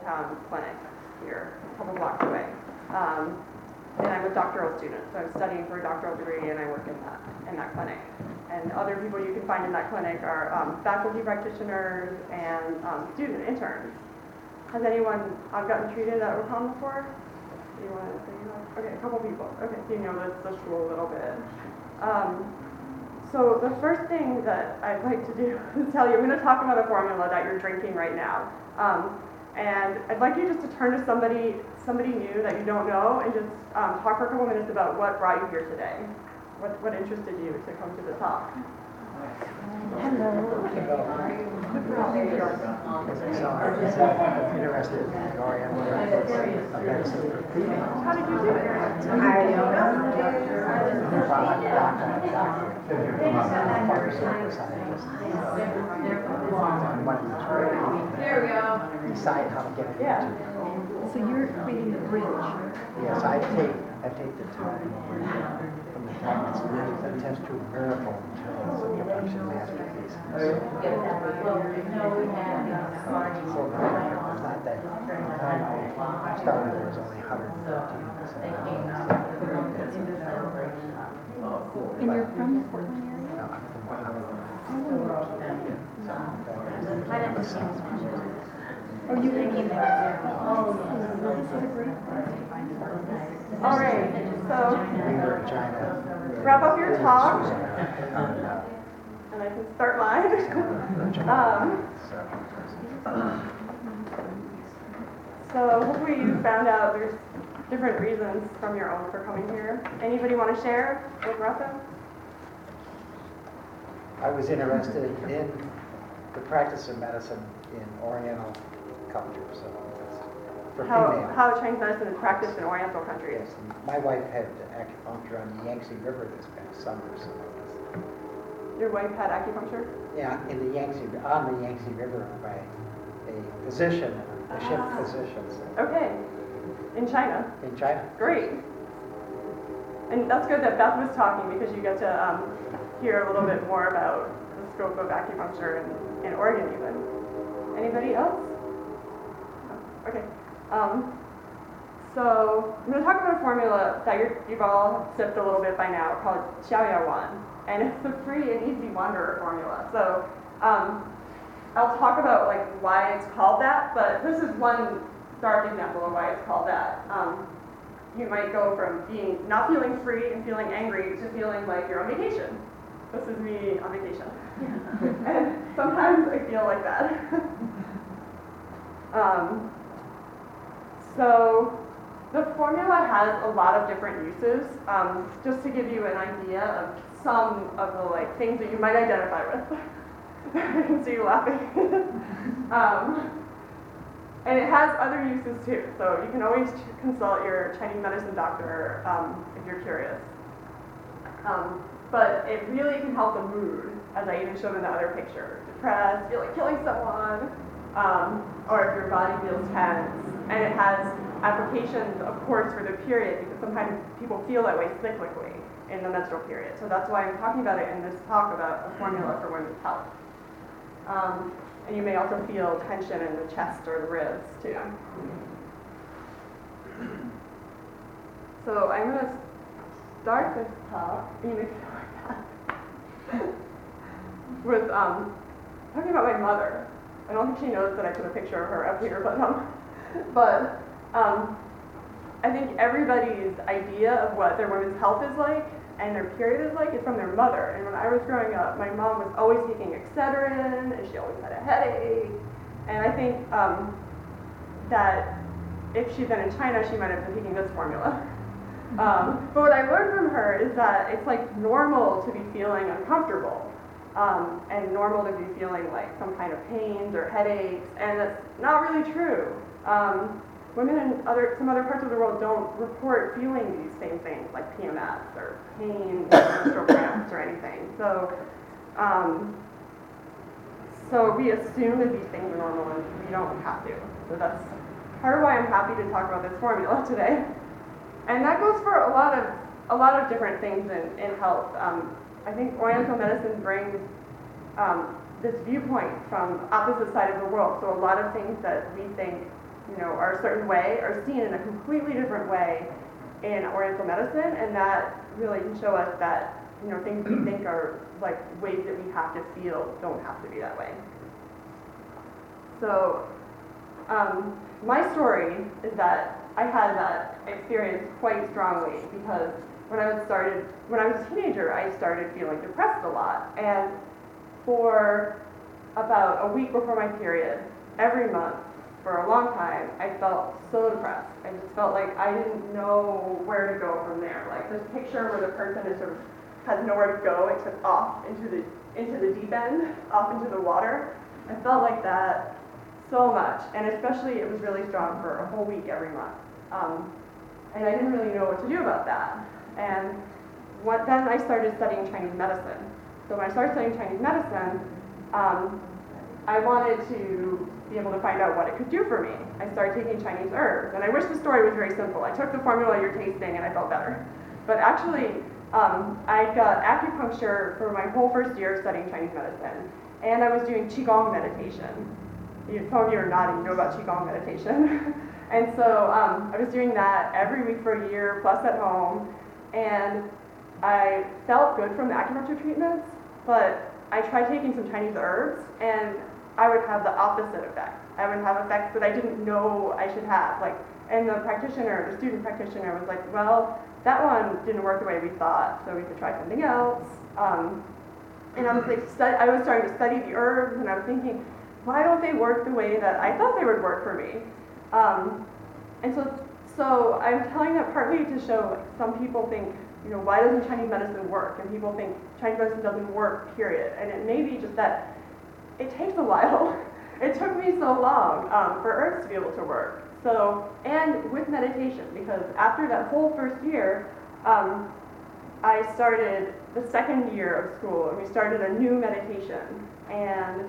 Town Clinic here, a couple blocks away. And I'm a doctoral student, so I'm studying for a doctoral degree, and I work in that clinic. And other people you can find in that clinic are faculty practitioners and student interns. Has anyone gotten treated at OCOM before? You want to say that? Okay, a couple people. Okay, so you know the school a little bit. So the first thing that I'd like to do is tell you, I'm going to talk about a formula that you're drinking right now. And I'd like you just to turn to somebody new that you don't know and just talk for a couple minutes about what brought you here today. What interested you to come to the talk? Hello. So I was interested in Oriental medicine. How did you do it? Pharmaceutical scientist. There we go. Decide how to get it into. So you're creating a bridge. Yes, I take the time from the time it's really the test tube miracle until it's a production masterpiece. So not that time I started, there was only 113. And you're from the Portland area? No, I'm from Bahamas. Oh, you live in there? Oh, this is a great place. All right, so We were in China. wrap up your talk, and I can start mine. So hopefully you found out there's different reasons from your own for coming here. Anybody want to share with Rutha? I was interested in the practice of medicine in Oriental culture, so it's for female. How Chinese medicine is practiced in Oriental countries. Yes, and my wife had acupuncture on the Yangtze River this past summer, so Your wife had acupuncture? yeah, on the Yangtze River by a physician, a ship physician Okay, in China. in China. Great. And that's good that Beth was talking because you get to hear a little bit more about the scope of acupuncture in Oregon even. Anybody else? No. Okay. So I'm going to talk about a formula that you've all sipped a little bit by now called Xiaoyawan. And it's a free and easy wanderer formula. So I'll talk about like why it's called that, but this is one stark example of why it's called that. You might go from not feeling free and feeling angry to feeling like you're on vacation. This is me on vacation. And sometimes I feel like that. So the formula has a lot of different uses. Just to give you an idea of some of the like things that you might identify with. I can see you laughing. And it has other uses too. So you can always consult your Chinese medicine doctor if you're curious. But it really can help the mood, as I even showed in the other picture. Depressed, feel like killing someone, or if your body feels tense. And it has applications, of course, for the period, because sometimes people feel that way cyclically in the menstrual period. So that's why I'm talking about it in this talk about a formula for women's health. And you may also feel tension in the chest or the ribs, too. So I'm going to start this talk, you may feel like that, with talking about my mother. I don't think she knows that I put a picture of her up here, but I think everybody's idea of what their women's health is like and their period is like is from their mother. And when I was growing up, my mom was always taking Excedrin, and she always had a headache. And I think that if she'd been in China, she might have been taking this formula. But what I learned from her is that it's like normal to be feeling uncomfortable, and normal to be feeling like some kind of pains or headaches, and that's not really true. Women in some other parts of the world don't report feeling these same things like PMS or pain, menstrual cramps or anything. So we assume that these things are normal and we don't have to. So that's part of why I'm happy to talk about this formula today. And that goes for a lot of different things in health. I think Oriental medicine brings this viewpoint from opposite side of the world. So a lot of things that we think are a certain way are seen in a completely different way in Oriental medicine, and that really can show us that things we think are like ways that we have to feel don't have to be that way. So my story is that I had that experience quite strongly because when I was a teenager, I started feeling depressed a lot, and for about a week before my period, every month for a long time, I felt so depressed. I just felt like I didn't know where to go from there. Like this picture where the person is sort of has nowhere to go except off into the deep end, off into the water. I felt like that so much, and especially it was really strong for a whole week every month. And I didn't really know what to do about that. And then I started studying Chinese medicine. So when I started studying Chinese medicine, I wanted to be able to find out what it could do for me. I started taking Chinese herbs, and I wish the story was very simple. I took the formula you're tasting and I felt better. But actually, I got acupuncture for my whole first year of studying Chinese medicine, and I was doing Qigong meditation. Some of you are nodding, you know about Qigong meditation. And so I was doing that every week for a year, plus at home, and I felt good from the acupuncture treatments, but I tried taking some Chinese herbs, and I would have the opposite effect. I would have effects that I didn't know I should have. And the student practitioner was like, well, that one didn't work the way we thought, so we could try something else. And I was I was starting to study the herbs, and I was thinking, why don't they work the way that I thought they would work for me? And so I'm telling that partly to show some people think, why doesn't Chinese medicine work? And people think Chinese medicine doesn't work, period. And it may be just that it takes a while. It took me so long for herbs to be able to work. So, and with meditation, because after that whole first year, I started the second year of school, and we started a new meditation. And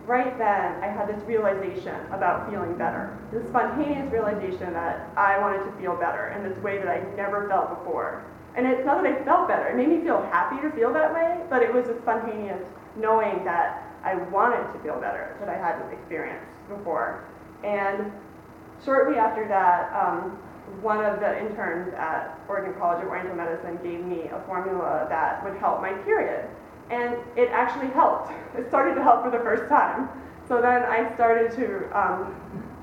right then, I had this realization about feeling better. This spontaneous realization that I wanted to feel better in this way that I never felt before. And it's not that I felt better. It made me feel happy to feel that way, but it was a spontaneous knowing that I wanted to feel better that I hadn't experienced before. And shortly after that, one of the interns at Oregon College of Oriental Medicine gave me a formula that would help my period. And it actually helped. It started to help for the first time. So then I started to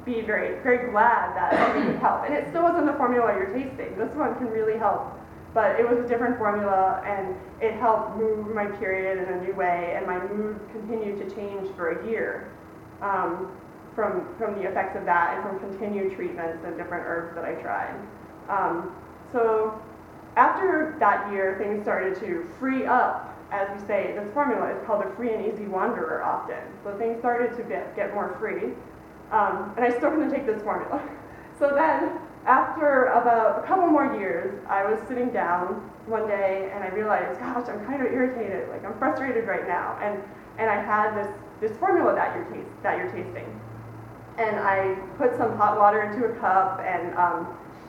be very, very glad that it could help. And it still wasn't the formula you're tasting. This one can really help. But it was a different formula, and it helped move my period in a new way, and my mood continued to change for a year from the effects of that and from continued treatments and different herbs that I tried. So after that year, things started to free up. As we say, this formula is called the free and easy wanderer often. So things started to get more free. And I still couldn't take this formula. So then, after about a couple more years, I was sitting down one day and I realized, gosh, I'm kind of irritated, like I'm frustrated right now. And I had this formula that you're tasting. And I put some hot water into a cup and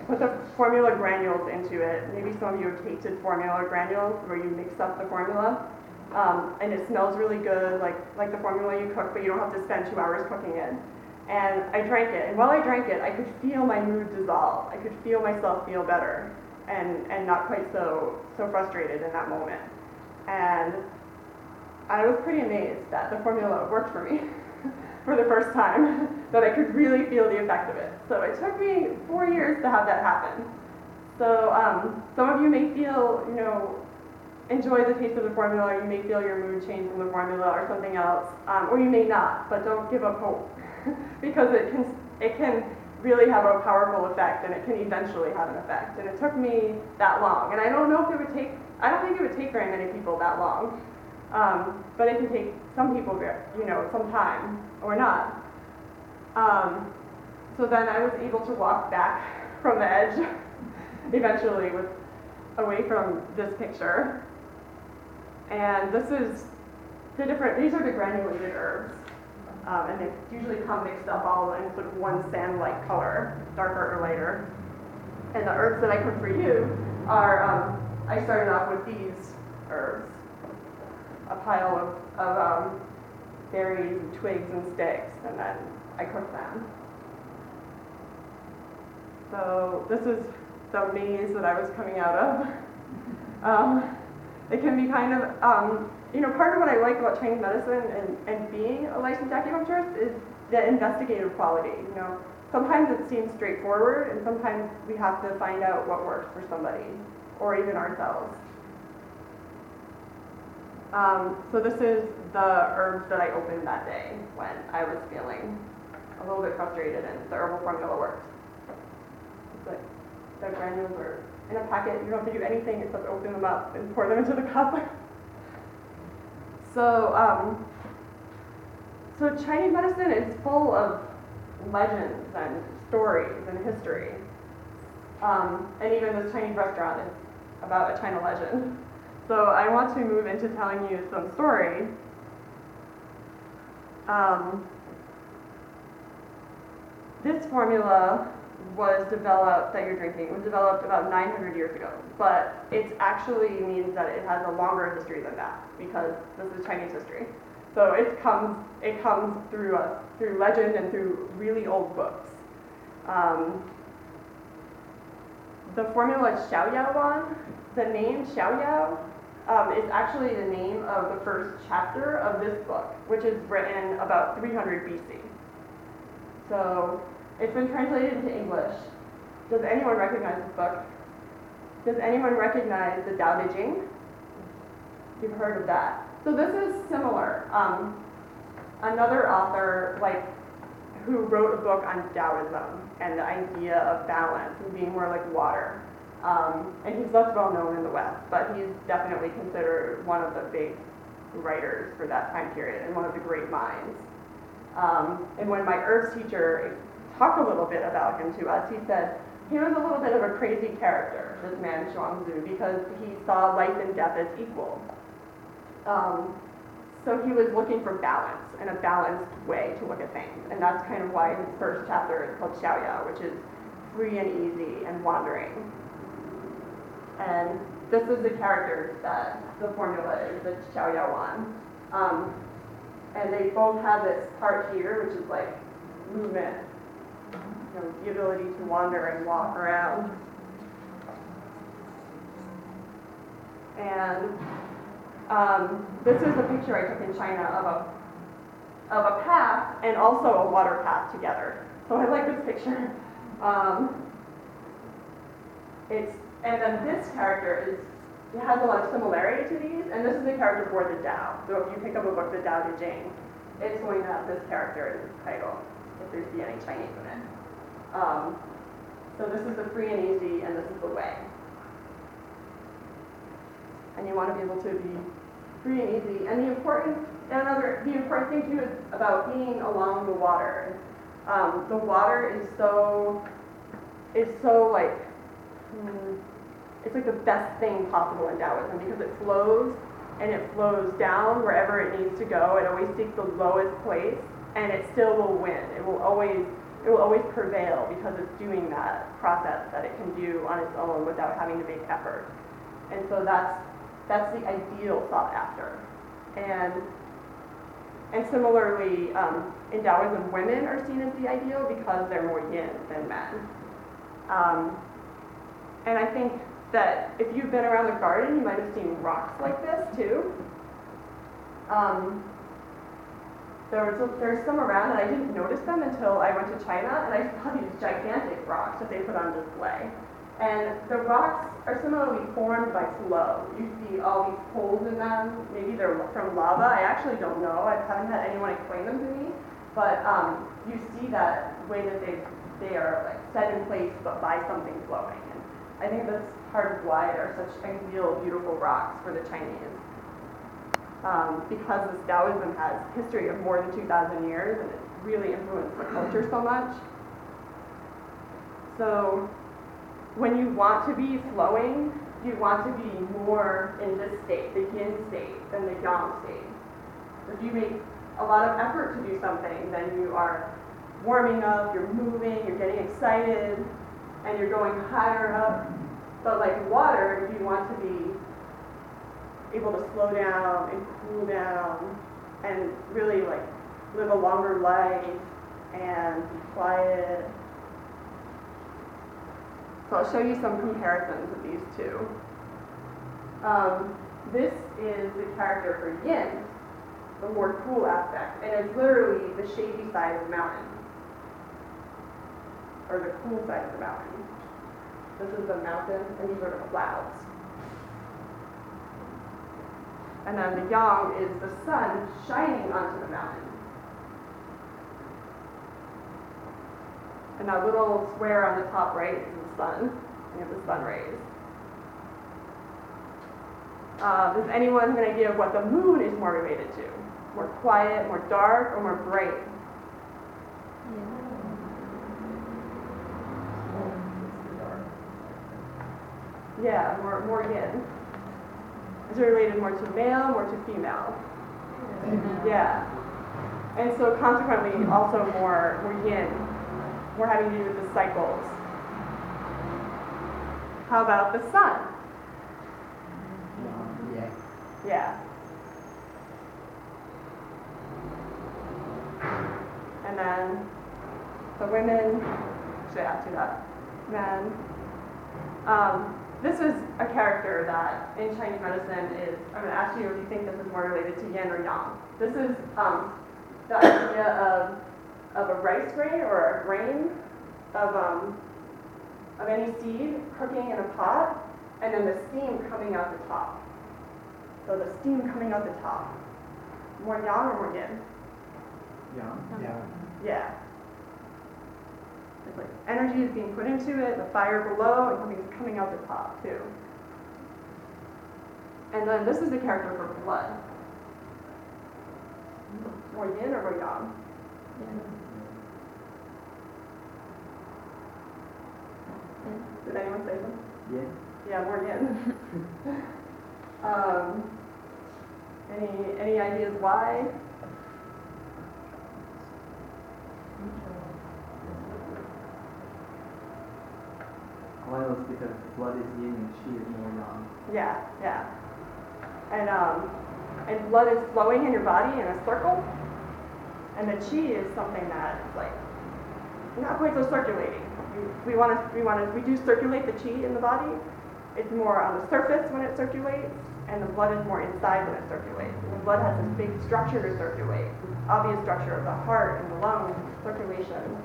put the formula granules into it. Maybe some of you have tasted formula granules where you mix up the formula. And it smells really good, like the formula you cook, but you don't have to spend 2 hours cooking it. And I drank it, and while I drank it, I could feel my mood dissolve. I could feel myself feel better and not quite so frustrated in that moment. And I was pretty amazed that the formula worked for me for the first time, that I could really feel the effect of it. So it took me 4 years to have that happen. So some of you may feel, enjoy the taste of the formula, you may feel your mood change from the formula or something else, or you may not, but don't give up hope. Because it can really have a powerful effect, and it can eventually have an effect. And it took me that long, and I don't think it would take very many people that long, but it can take some people, some time or not. So then I was able to walk back from the edge, eventually, away from this picture. And these are the granulated herbs. And they usually come mixed up all in sort of one sand-like color, darker or lighter. And the herbs that I cook for you are, I started off with these herbs, a pile of berries and twigs and sticks, and then I cook them. So this is the maze that I was coming out of. It can be kind of, part of what I like about Chinese medicine and being a licensed acupuncturist is the investigative quality. Sometimes it seems straightforward, and sometimes we have to find out what works for somebody, or even ourselves. So this is the herbs that I opened that day when I was feeling a little bit frustrated, and the herbal formula works. It's like the granules are in a packet. You don't have to do anything except open them up and pour them into the cup. So Chinese medicine is full of legends and stories and history. And even this Chinese restaurant is about a China legend. So I want to move into telling you some story. This formula that you're drinking was developed about 900 years ago, but it actually means that it has a longer history than that, because this is Chinese history. So it comes through legend and through really old books. The formula is Xiaoyao Wan. The name Xiaoyao is actually the name of the first chapter of this book, which is written about 300 BC. So it's been translated into English. Does anyone recognize this book? Does anyone recognize the Tao Te Ching? You've heard of that. So this is similar. Another author, who wrote a book on Taoism and the idea of balance and being more like water. And he's less well known in the West, but he's definitely considered one of the big writers for that time period and one of the great minds. And when my herbs teacher talked a little bit about him to us, he said he was a little bit of a crazy character, this man Zhuangzi, because he saw life and death as equal. So he was looking for balance and a balanced way to look at things, and that's kind of why his first chapter is called Xiaoyao, which is free and easy and wandering. And this is the characters that the formula is, the Xiaoyao Wan. And they both have this part here, which is like movement, the ability to wander and walk around. And this is a picture I took in China of a path and also a water path together. So I like this picture. And then this character has a lot of similarity to these, and this is the character for the Tao. So if you pick up a book, the Tao Te Ching, it's going to have this character as its title, if there's any Chinese in it. So this is the free and easy, and this is the way. And you want to be able to be free and easy. And the important thing too is about being along the water. The water is it's like the best thing possible in Taoism, because it flows and it flows down wherever it needs to go. It always seeks the lowest place, and it still will win. It will always prevail because it's doing that process that it can do on its own without having to make effort. And so that's the ideal sought after. And similarly, in Taoism, women are seen as the ideal because they're more yin than men. And I think that if you've been around the garden, you might have seen rocks like this too. There's some around, and I didn't notice them until I went to China, and I saw these gigantic rocks that they put on display. And the rocks are similarly formed by flow. You see all these holes in them. Maybe they're from lava. I actually don't know. I haven't had anyone explain them to me. But you see that way that they are like set in place, but by something flowing. And I think that's part of why they're such ideal, beautiful rocks for the Chinese. Because this Taoism has history of more than 2,000 years, and it really influenced the culture so much. So when you want to be flowing, you want to be more in this state, the yin state, than the yang state. If you make a lot of effort to do something, then you are warming up, you're moving, you're getting excited, and you're going higher up. But like water, you want to be able to slow down and cool down and really like live a longer life and be quiet. So I'll show you some comparisons of these two. This is the character for yin, the more cool aspect, and it's literally the shady side of the mountain, or the cool side of the mountain. This is the mountain, and these are the clouds. And then the yang is the sun shining onto the mountain. And that little square on the top right is the sun. You have the sun rays. Does anyone have an idea of what the moon is more related to? More quiet, more dark, or more bright? Yeah, more yin. Is it related more to male, more to female? Yeah. And so consequently also more yin. More having to do with the cycles. How about the sun? Yeah. Yeah. And then the women, actually I have to do that. Men. This is a character that in Chinese medicine is, I'm going to ask you if you think this is more related to yin or yang. This is the idea of a rice grain or a grain of any seed cooking in a pot, and then the steam coming out the top. So the steam coming out the top. More yang or more yin? Yeah. Yeah. It's like energy is being put into it, the fire below, and something's coming out the top too. And then this is the character for blood. More yin or more yang? Did anyone say them? Yeah. Yeah, more yin. Any ideas why? Well, it's because blood is yin and chi is more yang. Yeah. And blood is flowing in your body in a circle, and the chi is something that is like not quite so circulating. We do circulate the chi in the body. It's more on the surface when it circulates, and the blood is more inside when it circulates. And the blood has this big structure to circulate, obvious structure of the heart and the lungs, circulation.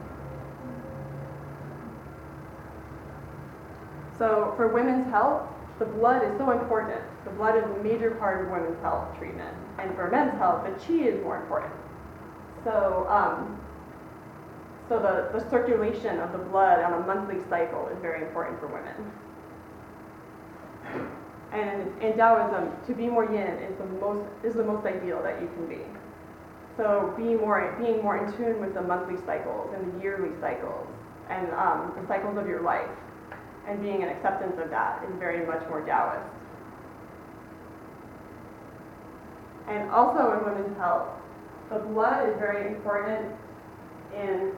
So for women's health, the blood is so important. The blood is a major part of women's health treatment. And for men's health, the chi is more important. So, the circulation of the blood on a monthly cycle is very important for women. And in Taoism, to be more yin is the most ideal that you can be. So being more in tune with the monthly cycles and the yearly cycles and the cycles of your life, and being an acceptance of that is very much more Taoist. And also in women's health, the blood is very important in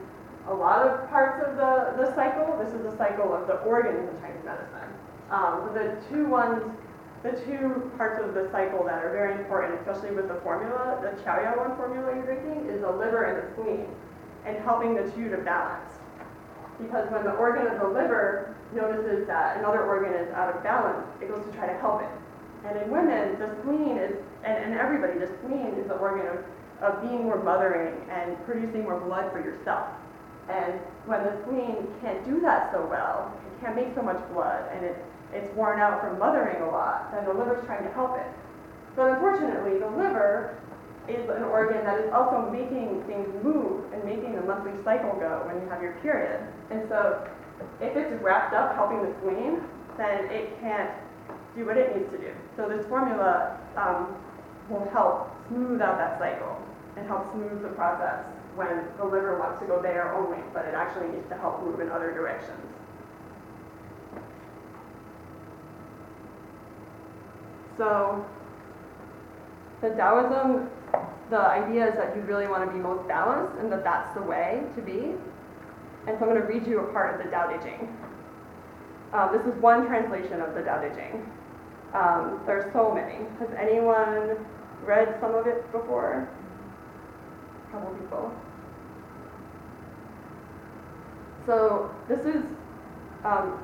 a lot of parts of the cycle. This is the cycle of the organs in Chinese medicine. The two parts of the cycle that are very important, especially with the formula, the Chaoyao formula you're drinking, is the liver and the spleen, and helping the two to balance. Because when the organ of the liver notices that another organ is out of balance, it goes to try to help it. And in women, the spleen is, and everybody, the spleen is the organ of being more mothering and producing more blood for yourself. And when the spleen can't do that so well, it can't make so much blood, and it's worn out from mothering a lot, then the liver's trying to help it. But unfortunately, the liver is an organ that is also making things move and making the monthly cycle go when you have your period. And so if it's wrapped up helping the spleen, then it can't do what it needs to do. So this formula will help smooth out that cycle and help smooth the process when the liver wants to go there only, but it actually needs to help move in other directions. So the Taoism, the idea is that you really want to be most balanced and that that's the way to be. And so I'm going to read you a part of the Tao Te Ching. This is one translation of the Tao Te Ching. There's so many. Has anyone read some of it before? A couple people. So this is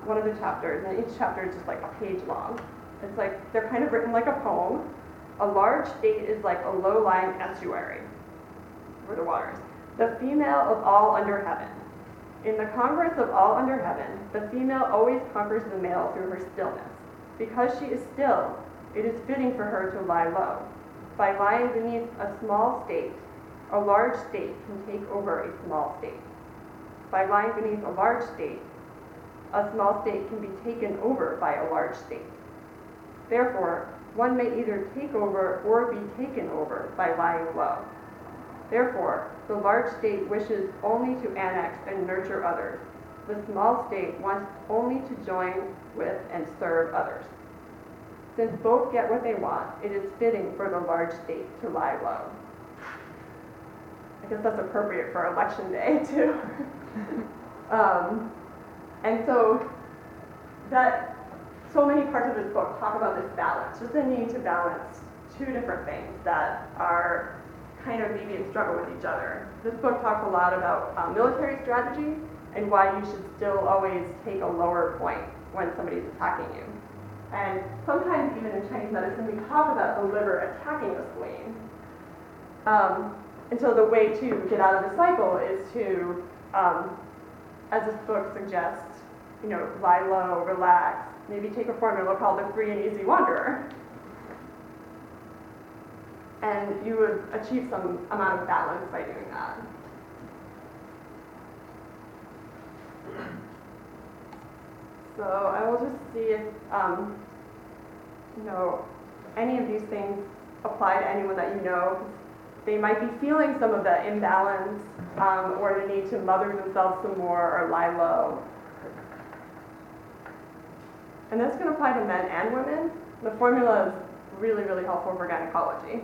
one of the chapters, and each chapter is just like a page long. It's like, they're kind of written like a poem. A large state is like a low-lying estuary, where the water is. The female of all under heaven. In the congress of all under heaven, the female always conquers the male through her stillness. Because she is still, it is fitting for her to lie low. By lying beneath a small state, a large state can take over a small state. By lying beneath a large state, a small state can be taken over by a large state. Therefore, one may either take over or be taken over by lying low. Therefore, the large state wishes only to annex and nurture others. The small state wants only to join with and serve others. Since both get what they want, it is fitting for the large state to lie low. I guess that's appropriate for election day too. And so so many parts of this book talk about this balance, just the need to balance two different things that are kind of maybe in struggle with each other. This book talks a lot about military strategy and why you should still always take a lower point when somebody's attacking you. And sometimes even in Chinese medicine, we talk about the liver attacking the spleen. And so the way to get out of the cycle is to, as this book suggests, lie low, relax, maybe take a formula called the Free and Easy Wanderer. And you would achieve some amount of balance by doing that. So I will just see if, any of these things apply to anyone that you know. They might be feeling some of the imbalance or the need to mother themselves some more or lie low. And that's going to apply to men and women. The formula is really, really helpful for gynecology.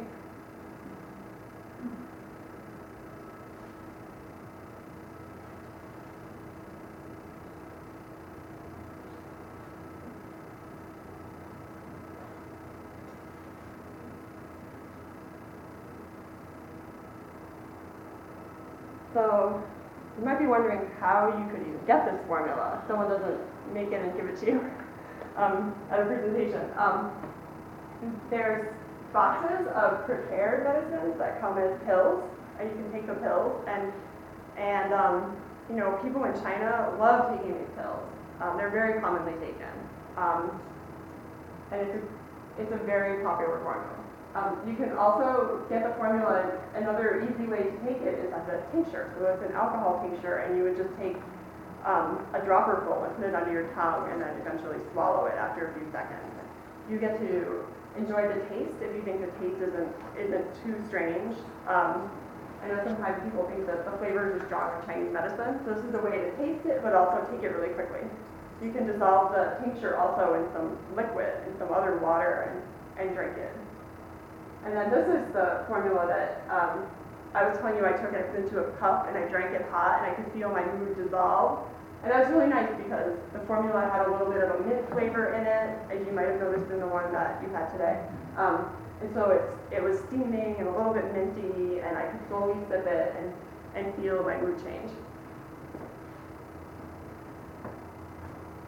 So you might be wondering how you could even get this formula. Someone doesn't make it and give it to you at a presentation. There's boxes of prepared medicines that come as pills, and you can take the pills. And people in China love taking these pills. They're very commonly taken, and it's a very popular formula. You can also get the formula, another easy way to take it is as a tincture. So it's an alcohol tincture, and you would just take a dropper full and put it under your tongue and then eventually swallow it after a few seconds. You get to enjoy the taste if you think the taste isn't too strange. I know sometimes people think that the flavors are strong in Chinese medicine, so this is a way to taste it but also take it really quickly. You can dissolve the tincture also in some liquid, in some other water, and drink it. And then this is the formula that I was telling you I took it into a cup and I drank it hot and I could feel my mood dissolve. And that was really nice because the formula had a little bit of a mint flavor in it, as you might have noticed in the one that you had today. And so it was steaming and a little bit minty, and I could slowly sip it and feel my mood change.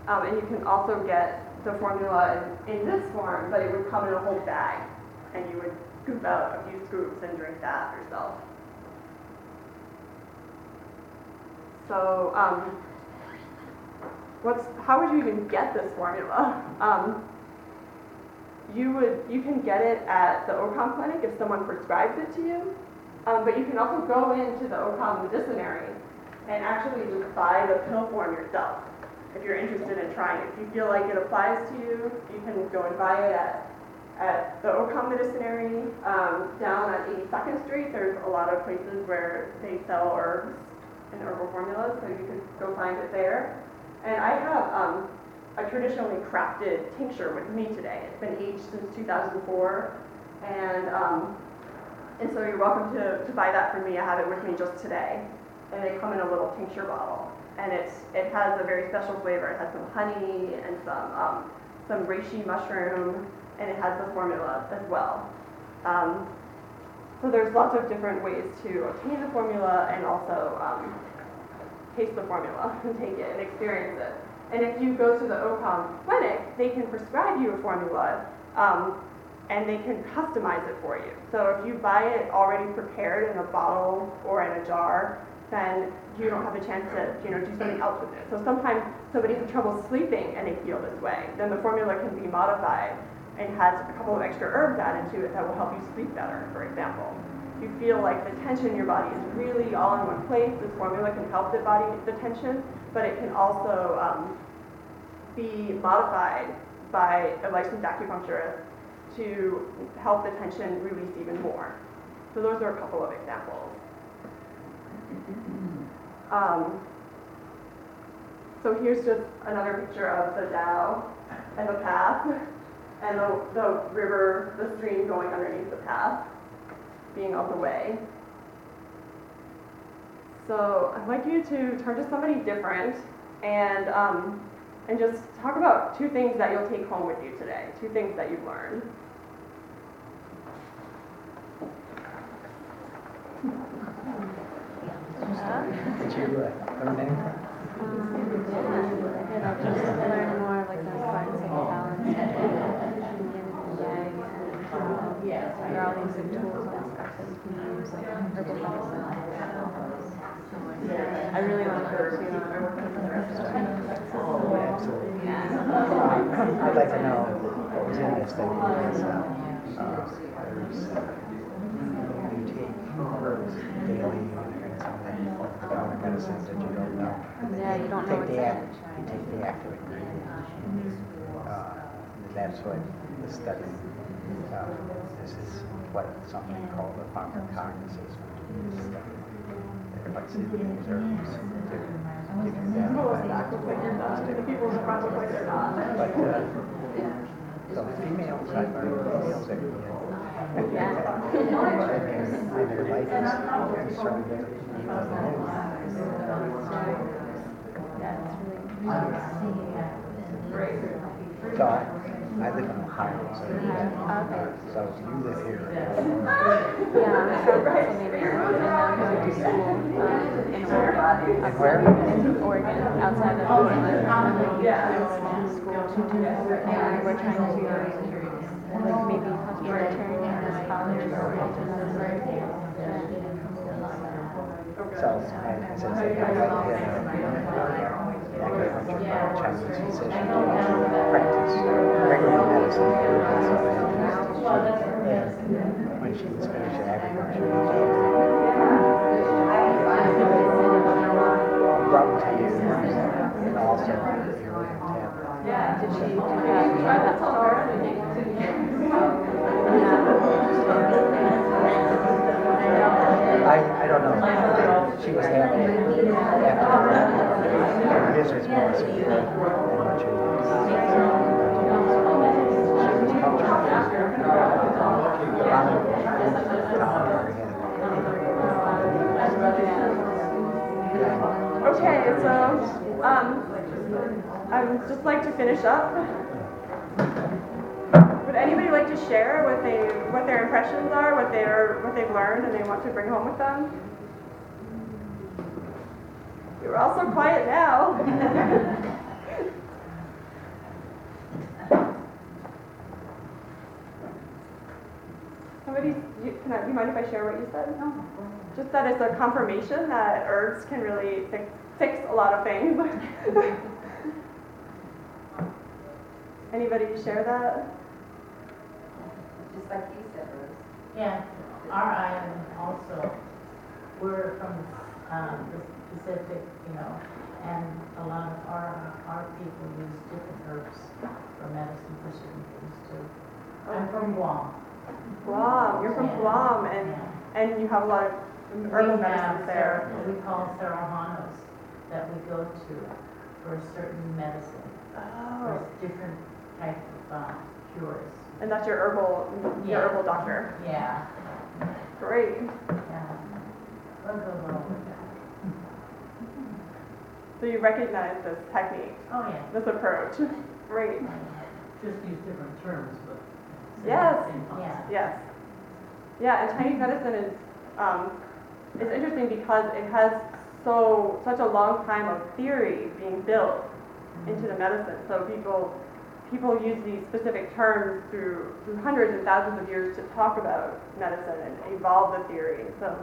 And you can also get the formula in this form, but it would come in a whole bag, and you would scoop out a few scoops and drink that yourself. So how would you even get this formula? You can get it at the OCOM clinic if someone prescribes it to you, but you can also go into the OCOM medicinary and actually just buy the pill form yourself if you're interested in trying it. If you feel like it applies to you, you can go and buy it at the OCOM medicinary down at 82nd Street. There's a lot of places where they sell herbs and herbal formulas, so you can go find it there. And I have a traditionally crafted tincture with me today. It's been aged since 2004, and so you're welcome to buy that from me. I have it with me just today, and they come in a little tincture bottle, and it has a very special flavor. It has some honey and some reishi mushroom, and it has the formula as well. So there's lots of different ways to obtain the formula and also taste the formula and take it and experience it. And if you go to the OCOM clinic, they can prescribe you a formula, and they can customize it for you. So if you buy it already prepared in a bottle or in a jar, then you don't have a chance to, do something else with it. So sometimes somebody has trouble sleeping and they feel this way. Then the formula can be modified and has a couple of extra herbs added to it that will help you sleep better, for example. If you feel like the tension in your body is really all in one place, this formula can help the tension, but it can also be modified by a licensed acupuncturist to help the tension release even more. So those are a couple of examples. So here's just another picture of the Tao and the path, and the river, the stream going underneath the path, being on the way. So I'd like you to turn to somebody different and just talk about 2 things that you'll take home with you today, 2 things that you've learned. Did you learn anything? Just learn more of like the importance of balance and yin and yang, and there are all these like tools and aspects that you can use, like herbal medicine. I really want to go to working with herbs. Absolutely. I'd like to know what was in this thing. You take herbs daily and something about medicine that you don't know. Yeah, you don't know what's in it. You take the active ingredient. That's what the study, this is what something called a pharmacognosys. What's in these herbs to give you that. The people in the front look like they're not. But so females, I've learned females that and their life is concerned with So I live in Ohio, so you live here. Yeah, I'm from Pennsylvania, and I'm going to school in Oregon. And where? In Oregon, outside of Portland. I'm in a small school, and we're trying to like maybe return in this college or So, and since they have Chinese physician practice regular medicine, and when she was finished agriculture, brought to you, and also here in town. Yeah. did she try that store? I don't know. She was happy after his was more severe than what she was. She was Okay, so I would just like to finish up. Would anybody like to share what their impressions are, what they've learned, and they want to bring home with them? You're all so quiet now. You mind if I share what you said? No. Just that it's a confirmation that herbs can really fix a lot of things. Anybody share that? Just like you said, Rose. Yeah, our island also, we're from the Pacific, and a lot of our people use different herbs for medicine for certain things too. I'm from Guam. Guam, you're from Yeah. Guam, and you have a lot of herbal We medicines have there. we call Sarajanos that we go to for certain medicine, Oh, for different types of cures. and that's your herbal doctor. Yeah, Great. yeah. We'll go along with that. So you recognize this technique, Oh, yeah. this approach. Great. Just use different terms, but. Yes. Same concept. Yeah. Yes. Yeah, and Chinese medicine is interesting because it has such a long time of theory being built into the medicine. So people use these specific terms through hundreds and thousands of years to talk about medicine and evolve the theory. So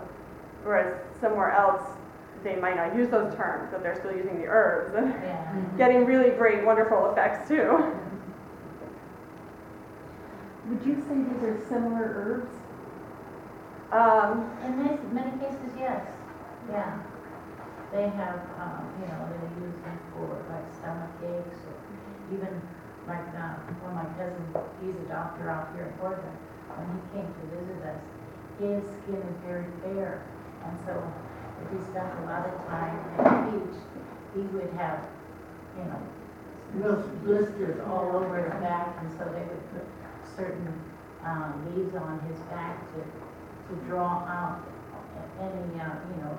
whereas somewhere else they might not use those terms, but they're still using the herbs and Yeah. getting really great, wonderful effects too. Would you say these are similar herbs? In many cases, yes, yeah. They have, you know, they use them for like stomach aches or even like, one of my cousins, he's a doctor out here in Florida. When he came to visit us, his skin is very fair. And so if he spent a lot of time at the beach, he would have, you know, real blisters all over his back. And so they would put certain leaves on his back to draw out any, you know,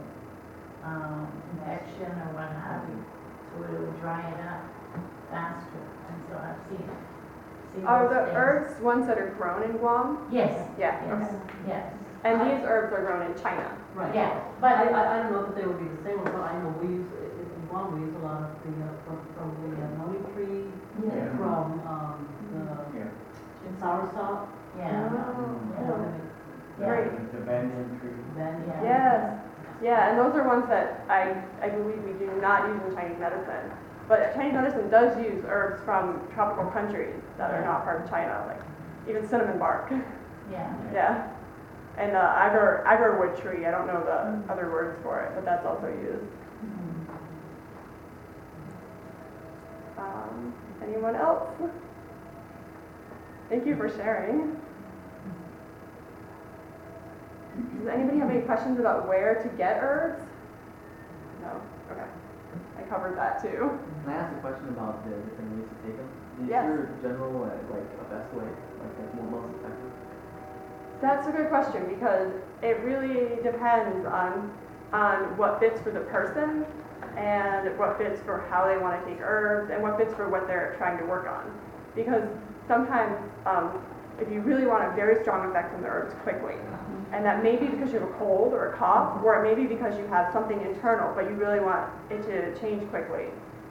infection or what have you, so it would dry it up faster. And so I've seen Are those the things. herbs ones that are grown in Guam? Yes, Yeah, yes, okay. yes. And these herbs are grown in China. Right. Yeah, But but I don't know that they would be the same, but I know we use, in Guam, we use a lot of the, from the noni tree, Yeah. from, Yeah. the soursop. yeah, Yeah. Great. The banyan tree. Then, Yeah. Yes, yeah, and those are ones that I believe we do not use in Chinese medicine. But Chinese medicine does use herbs from tropical countries that are not part of China, like even cinnamon bark. yeah. Yeah. And agarwood tree, I don't know the other words for it, but that's also used. Anyone else? Thank you for sharing. Does anybody have any questions about where to get herbs? No? Okay. I covered that too. Can I ask a question about the different ways to take them? Is Yes. there a general, like, a best way, like, that's most effective? That's a good question because it really depends on what fits for the person and what fits for how they want to take herbs and what fits for what they're trying to work on. Because sometimes if you really want a very strong effect from the herbs quickly, and that may be because you have a cold or a cough, or it may be because you have something internal, but you really want it to change quickly,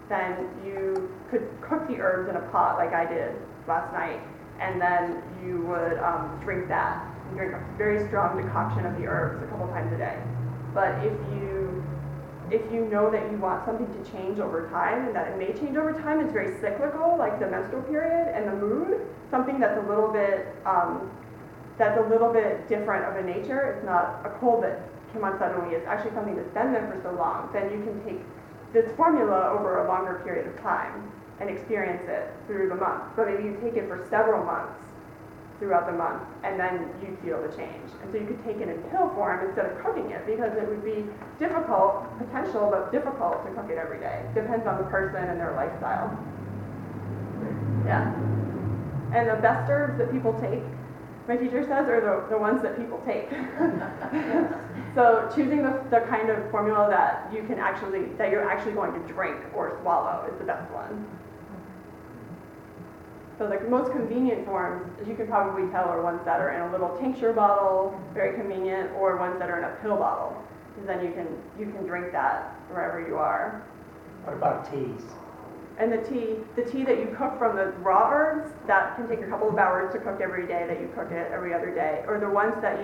then you could cook the herbs in a pot like I did last night, and then you would drink that. You drink a very strong decoction of the herbs a couple times a day. But if you know that you want something to change over time, and that it may change over time, it's very cyclical, like the menstrual period and the mood, something that's a little bit different of a nature. It's not a cold that came on suddenly. It's actually something that's been there for so long. Then you can take this formula over a longer period of time and experience it through the month. So maybe you take it for several months throughout the month, and then you feel the change. And so you could take it in pill form instead of cooking it, because it would be difficult, potential, but difficult to cook it every day. Depends on the person and their lifestyle. Yeah. And the best herbs that people take, my teacher says, are the ones that people take. So choosing the kind of formula that you're actually going to drink or swallow is the best one. So the most convenient forms, as you can probably tell, are ones that are in a little tincture bottle, very convenient, or ones that are in a pill bottle. Because then you can drink that wherever you are. What about teas? And the tea that you cook from the raw herbs, that can take a couple of hours to cook every day, that you cook it every other day. Or the ones that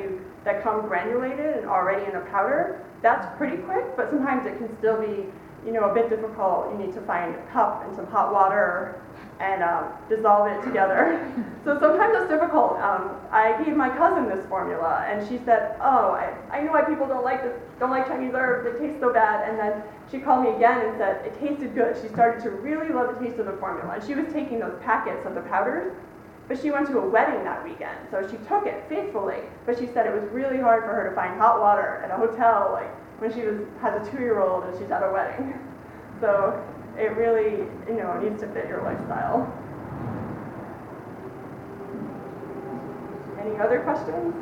come granulated and already in a powder, that's pretty quick, but sometimes it can still be, a bit difficult. You need to find a cup and some hot water and dissolve it together. So sometimes it's difficult. I gave my cousin this formula, and she said, "Oh, I know why people don't like Chinese herbs. They taste so bad." And then she called me again and said it tasted good. She started to really love the taste of the formula, and she was taking those packets of the powders. But she went to a wedding that weekend, so she took it faithfully. But she said it was really hard for her to find hot water at a hotel, like when she has a 2-year-old and she's at a wedding. So it really, needs to fit your lifestyle. Any other questions?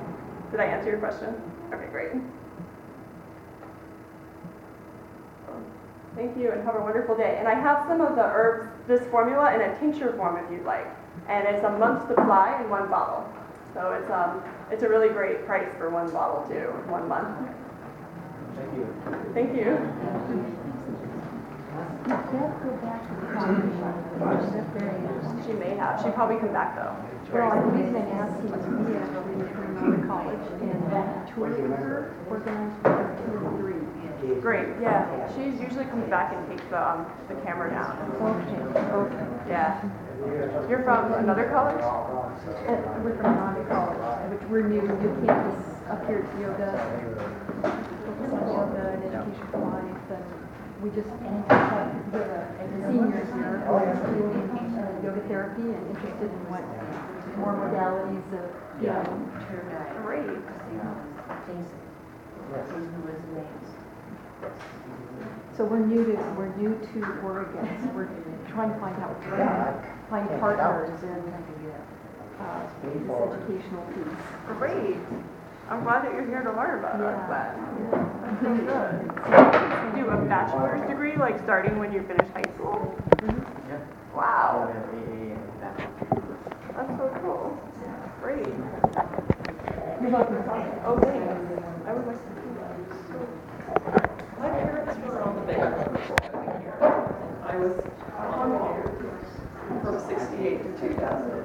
Did I answer your question? Okay, great. Thank you, and have a wonderful day. And I have some of the herbs, this formula, in a tincture form if you'd like. And it's a month's supply in one bottle. So it's a really great price for one bottle too, 1 month. Thank you. Thank you. Deb go back to the coffee shop? That's very interesting. She may have. She'd probably come back though. Well, the reason I asked you was we had a really from another college and toured with her, organized with her 2 and 3. Great. Yeah. She usually comes back and takes the camera down. Okay, okay. Yeah. You're from another college? We're from another college, which we're new campus up here at yoga, focus on yoga and education for life, and we just have the seniors here who are doing yoga therapy and interested in what more modalities of healing. Great. So we're new to Oregon, so we're trying to find out, find partners in this educational piece. Great. I'm glad that you're here to learn about that. That's so good. Do you have a bachelor's degree, like starting when you finish high school? Yeah. Wow. We have AA and that. That's so cool. Great. You're welcome. Oh, thanks. I would like to. My parents were on the band. I was on the from 68 to 2000.